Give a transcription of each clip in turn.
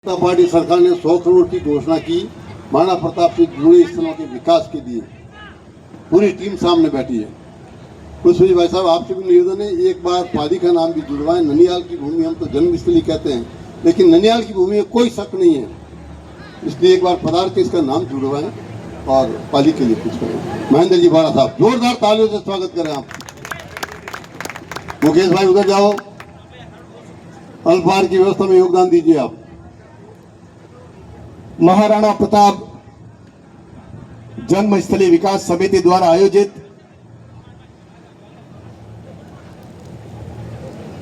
जनता party सरकार ने 100 करोड़ की घोषणा की महाराणा प्रताप से जुड़े स्थलों के विकास के लिए। पूरी टीम सामने बैठी है। पुष्पजी भाई साहब, आपसे भी निवेदन है, एक बार पाली का नाम भी जुड़वाएं। ननिहाल की भूमि हम तो जन्मस्थली कहते हैं, लेकिन ननिहाल की भूमि में कोई शक नहीं है, इसलिए एक बार पधार के इसका नाम जुड़वाएं और पाली के लिए कुछ करें। महेंद्र जी बाड़ा साहब, जोरदार तालियों से स्वागत करें आप। मुकेश भाई उधर जाओ, अल्पहार की व्यवस्था में योगदान दीजिए आप। महाराणा प्रताप जन्मस्थली विकास समिति द्वारा आयोजित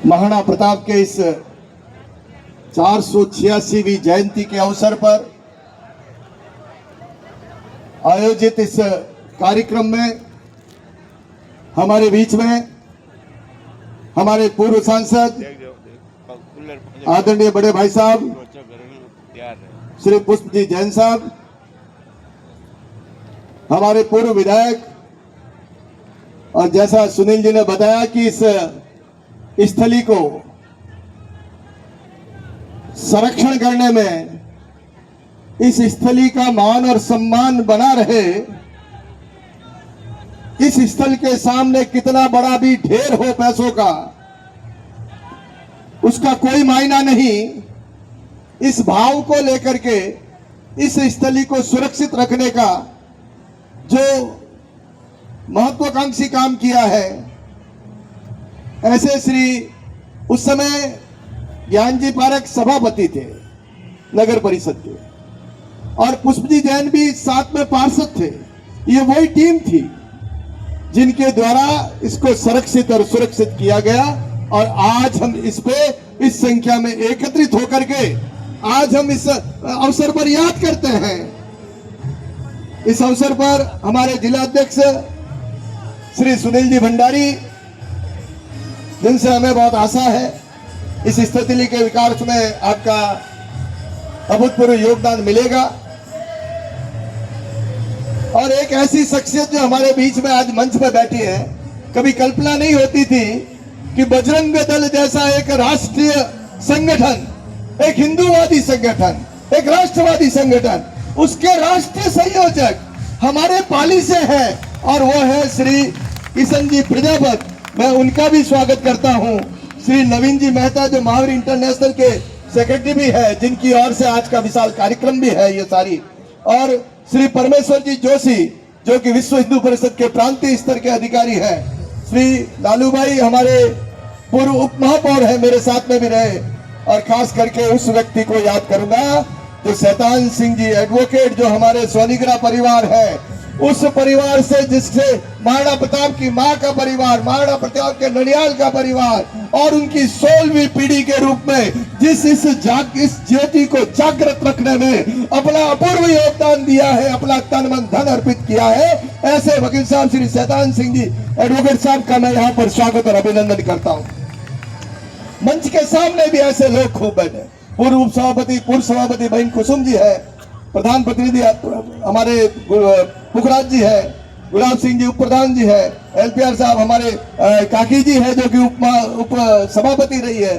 महाराणा प्रताप के इस 486वीं जयंती के अवसर पर आयोजित इस कार्यक्रम में हमारे बीच में हमारे पूर्व सांसद आदरणीय बड़े भाई साहब श्री पुष्पजी जैन साहब, हमारे पूर्व विधायक, और जैसा सुनील जी ने बताया कि इस स्थली को संरक्षण करने में, इस स्थली का मान और सम्मान बना रहे, इस स्थल के सामने कितना बड़ा भी ढेर हो पैसों का, उसका कोई मायना नहीं। इस भाव को लेकर के इस स्थली को सुरक्षित रखने का जो महत्वाकांक्षी काम किया है, ऐसे श्री उस समय ज्ञानजी पारक सभापति थे नगर परिषद के, और पुष्पजी जैन भी साथ में पार्षद थे। ये वही टीम थी जिनके द्वारा इसको संरक्षित और सुरक्षित किया गया, और आज हम इस पे इस संख्या में एकत्रित होकर के आज हम इस अवसर पर याद करते हैं। इस अवसर पर हमारे जिला अध्यक्ष श्री सुनील जी भंडारी, जिनसे हमें बहुत आशा है, इस स्थली के विकास में आपका अभूतपूर्व योगदान मिलेगा। और एक ऐसी शख्सियत जो हमारे बीच में आज मंच पर बैठी है, कभी कल्पना नहीं होती थी कि बजरंग दल जैसा एक राष्ट्रीय संगठन, एक हिंदूवादी संगठन, एक राष्ट्रवादी संगठन, उसके राष्ट्रीय संयोजक हमारे पाली से है, और वो है श्री किशन जी प्रजापत। मैं उनका भी स्वागत करता हूं। श्री नवीन जी मेहता जो महावीर इंटरनेशनल के सेक्रेटरी भी है, जिनकी ओर से आज का विशाल कार्यक्रम भी है ये सारी, और श्री परमेश्वर जी जोशी जो कि विश्व हिंदू परिषद के प्रांतीय स्तर के अधिकारी है, श्री लालू भाई हमारे पूर्व उप महापौर है, मेरे साथ में भी रहे, और खास करके उस व्यक्ति को याद करूंगा जो शैतान सिंह जी एडवोकेट, जो हमारे सोनीग्रा परिवार है, उस परिवार से जिससे महाराणा प्रताप की मां का परिवार, महाराणा प्रताप के ननिहाल का परिवार, और उनकी 16वीं पीढ़ी के रूप में जिस इस ज्योति को जागृत रखने में अपना अपूर्व योगदान दिया है, अपना तन मन धन अर्पित किया है, ऐसे वकील साहब श्री शैतान सिंह जी एडवोकेट साहब का मैं यहाँ पर स्वागत और अभिनंदन करता हूँ। मंच के सामने भी ऐसे लोग खूब बैठे, पूर्व सभापति बहन कुसुम जी है, प्रधान प्रतिनिधि हमारे पुखराज जी है, गुलाब सिंह जी उप प्रधान जी है, एलपीआर साहब हमारे काकी जी है जो कि उप सभापति रही है।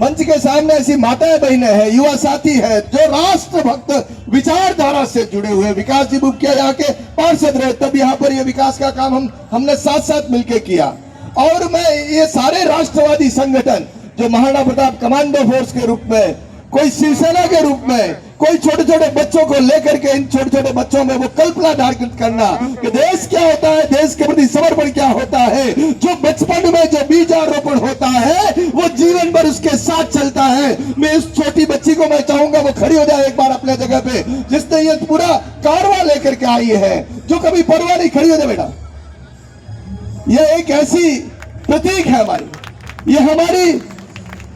मंच के सामने ऐसी माताएं बहनें हैं, युवा साथी है जो राष्ट्रभक्त विचारधारा से जुड़े हुए। विकास जी मुखिया यहाँ के पार्षद रहे, तब यहाँ पर ये विकास का काम हमने साथ साथ मिलकर किया। और मैं ये सारे राष्ट्रवादी संगठन जो महाराणा प्रताप कमांडो फोर्स के रूप में, कोई शिवसेना के रूप में, कोई छोटे छोटे बच्चों को लेकर के इन छोटे छोटे बच्चों में वो कल्पना जागृत करना कि देश क्या होता है, देश के प्रति समर्पण क्या होता है, जो बचपन में जो बीजारोपण होता है वो जीवन भर उसके साथ चलता है। मैं इस छोटी बच्ची को मैं चाहूंगा वो खड़ी हो जाए एक बार अपने जगह पे, जिसने ये पूरा कारवां लेकर के आई है, जो कभी परवाह नहीं। खड़ी हो जाए बेटा, ये एक ऐसी प्रतीक है हमारी, ये हमारी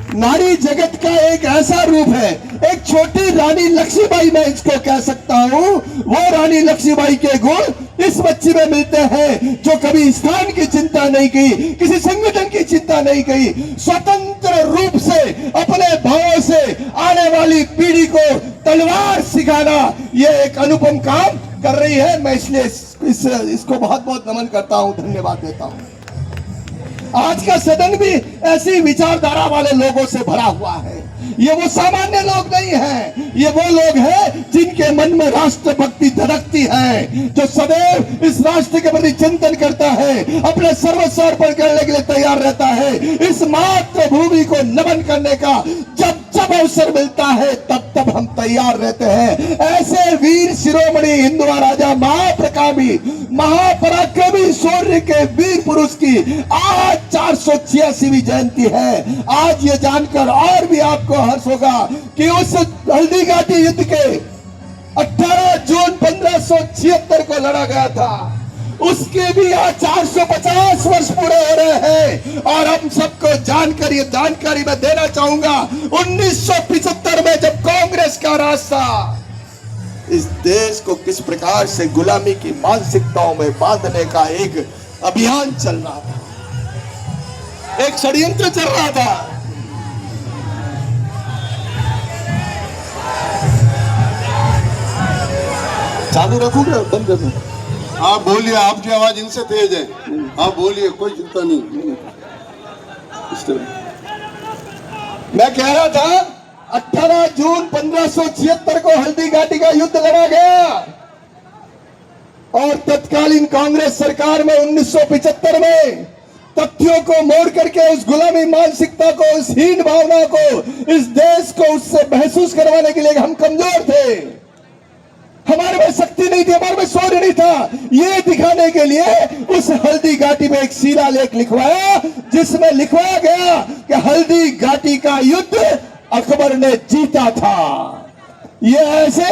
नारी जगत का एक ऐसा रूप है। एक छोटी रानी लक्ष्मीबाई मैं इसको कह सकता हूं, वो रानी लक्ष्मीबाई के गुण इस बच्ची में मिलते हैं, जो कभी स्थान की चिंता नहीं की, किसी संगठन की चिंता नहीं की, स्वतंत्र रूप से अपने भावों से आने वाली पीढ़ी को तलवार सिखाना ये एक अनुपम काम कर रही है। मैं इसलिए इसको बहुत बहुत नमन करता हूं, धन्यवाद देता हूं। आज का सदन भी ऐसी विचारधारा वाले लोगों से भरा हुआ है, ये वो सामान्य लोग नहीं हैं, ये वो लोग हैं जिनके मन में राष्ट्रभक्ति धड़कती है, जो सदैव इस राष्ट्र के प्रति चिंतन करता है, अपने सर्वस्व अर्पण करने के लिए तैयार रहता है, इस मातृभूमि को नमन करने का जब जब अवसर मिलता है तब तब हम तैयार रहते हैं। ऐसे वीर शिरोमणि हिंदू राजा महाप्रकामी महापराक्रमी शौर्य के वीर पुरुष की आज 486वीं जयंती है। आज ये जानकर और भी आपको हर्ष होगा कि उस हल्दी घाटी युद्ध के 18 जून 1576 को लड़ा गया था, उसके भी आज 450 वर्ष पूरे हो रहे हैं। और हम सबको जानकर ये जानकारी मैं देना चाहूंगा, 1975 में जब कांग्रेस का राज था, इस देश को किस प्रकार से गुलामी की मानसिकताओं में बांधने का एक अभियान चल रहा था, एक षड्यंत्र चल रहा था। चालू रखूंगा बंद कर दूं? आप बोलिए, आपकी आवाज इनसे तेज है, आप बोलिए, कोई चिंता नहीं। मैं कह रहा था 18 जून 1576 को हल्दी घाटी का युद्ध लड़ा गया और तत्कालीन कांग्रेस सरकार में 1975 में तथ्यों को मोड़ करके उस गुलामी मानसिकता को, उस हीन भावना को, इस देश को उससे महसूस करवाने के लिए हम कमजोर थे, हमारे में शक्ति नहीं थी, हमारे में शौर्य नहीं था, ये दिखाने के लिए उस हल्दी घाटी में एक शिलालेख लिखवाया जिसमें लिखवाया गया कि हल्दी घाटी का युद्ध अकबर ने जीता था। ये ऐसे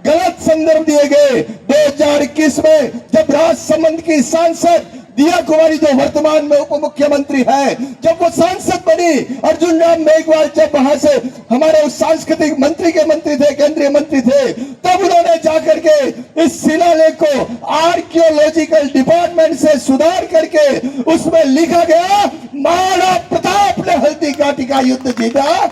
गलत संदर्भ दिए गए। 2021 में जब राजसमंद की सांसद दिया कुमारी, जो वर्तमान में उप मुख्यमंत्री है, जब वो सांसद बनी, अर्जुन राम मेघवाल जब वहां से हमारे उस सांस्कृतिक मंत्री के मंत्री थे, केंद्रीय मंत्री थे, तब उन्होंने जाकर के इस शिलालेख को आर्कियोलॉजिकल डिपार्टमेंट से सुधार करके उसमें लिखा गया महाराणा प्रताप ने हल्दी घाटी का युद्ध जीता।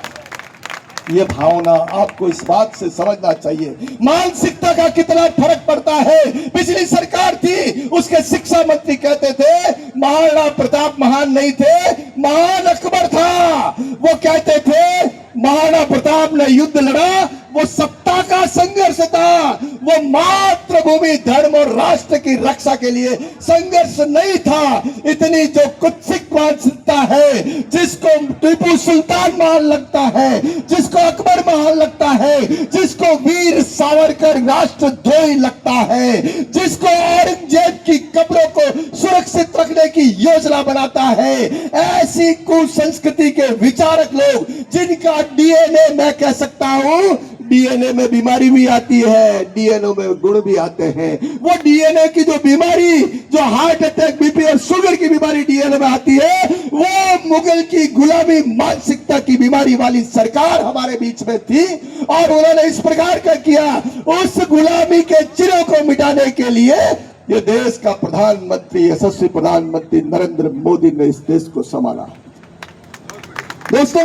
ये भावना आपको इस बात से समझना चाहिए, मानसिकता का कितना फर्क पड़ता है। पिछली सरकार थी, उसके शिक्षा मंत्री कहते थे महाराणा प्रताप महान नहीं थे, महान अकबर था। वो कहते थे महाराणा प्रताप ने युद्ध लड़ा, वो सत्ता का संघर्ष था, वो मातृभूमि धर्म और राष्ट्र की रक्षा के लिए संघर्ष नहीं था। इतनी जो कुत्सित मानसिकता है, जिसको टीपू सुल्तान महान लगता है, जिसको अकबर महान लगता है, जिसको वीर सावरकर राष्ट्रद्रोही लगता है, जिसको औरंगजेब की कब्रों को सुरक्षित रखने की योजना बनाता है, ऐसी कुसंस्कृति के विचारक लोग जिनका डीएनए, मैं कह सकता हूं डीएनए में बीमारी भी आती है, डीएनए में गुण भी आते हैं। वो डीएनए की जो बीमारी, जो हार्ट अटैक, बीपी और शुगर की बीमारी डीएनए में आती है, वो मुगल की गुलामी मानसिकता की बीमारी वाली सरकार हमारे बीच में थी और उन्होंने इस प्रकार का किया। उस गुलामी के चिरों को मिटाने के लिए ये देश का प्रधानमंत्री, यशस्वी प्रधानमंत्री नरेंद्र मोदी ने इस देश को संभाला। दोस्तों,